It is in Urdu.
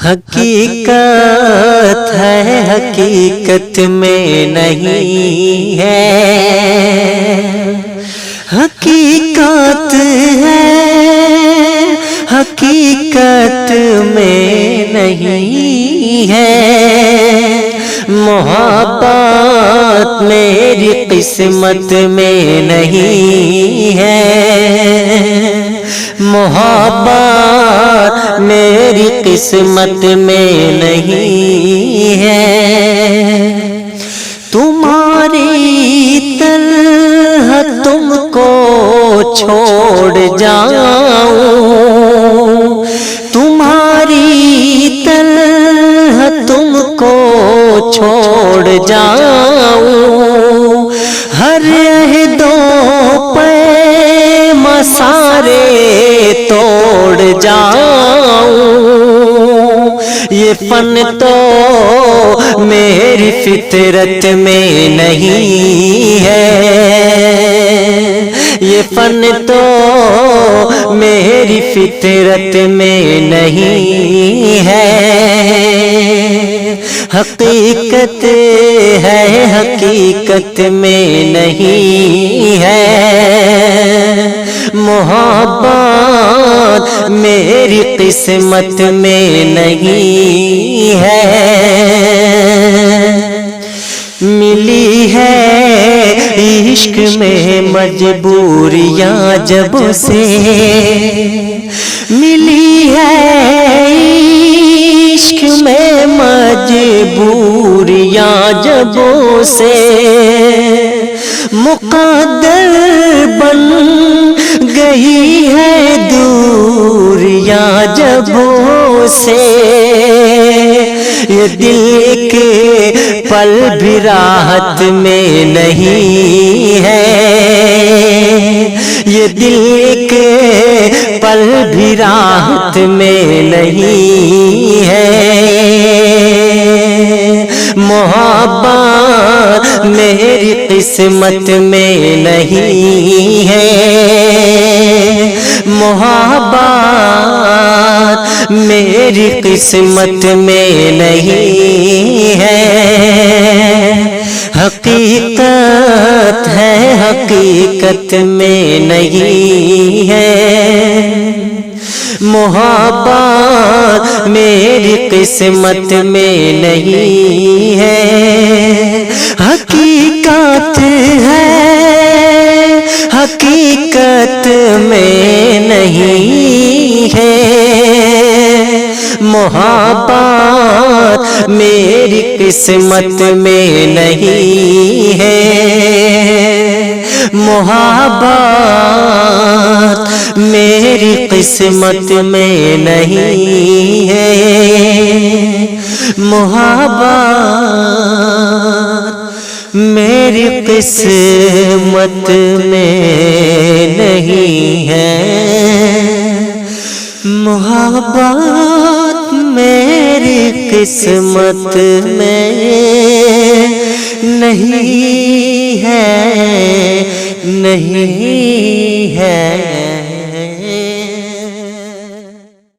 حقیقت ہے حقیقت میں نہیں ہے، حقیقت ہے حقیقت میں نہیں ہے، محبت میری قسمت میں نہیں ہے، محبت میری قسمت میں نہیں ہے، تمہاری طرح تم کو چھوڑ جاؤں، تمہاری طرح تم کو چھوڑ جاؤں، ہر عہدوں پہ مسارے توڑ جاؤں، یہ فن تو میری فطرت میں نہیں ہے، یہ فن تو میری فطرت میں نہیں ہے، حقیقت ہے حقیقت میں نہیں ہے، محبت میری قسمت میں نہیں ہے، ملی ہے عشق میں مجبوریاں جب سے، ملی ہے عشق میں مجبوریاں جب سے، مقدر بن گئی ہے دوریاں جب سے، یہ دل کے پل بھی راحت میں نہیں ہے، یہ دل کے پل بھی راحت میں نہیں ہے، محبت میری قسمت میں نہیں ہے، محبت میری قسمت میں نہیں ہے، حقیقت ہے حقیقت میں نہیں ہے، محبت میری قسمت میں نہیں ہے، حقیقت ہے حقیقت میں نہیں ہے، محبت میری قسمت میں نہیں ہے، محبت میری قسمت میں نہیں ہے، محبت میری قسمت میں نہیں ہے، محبت میری قسمت میں نہیں ہے، نہیں ہے۔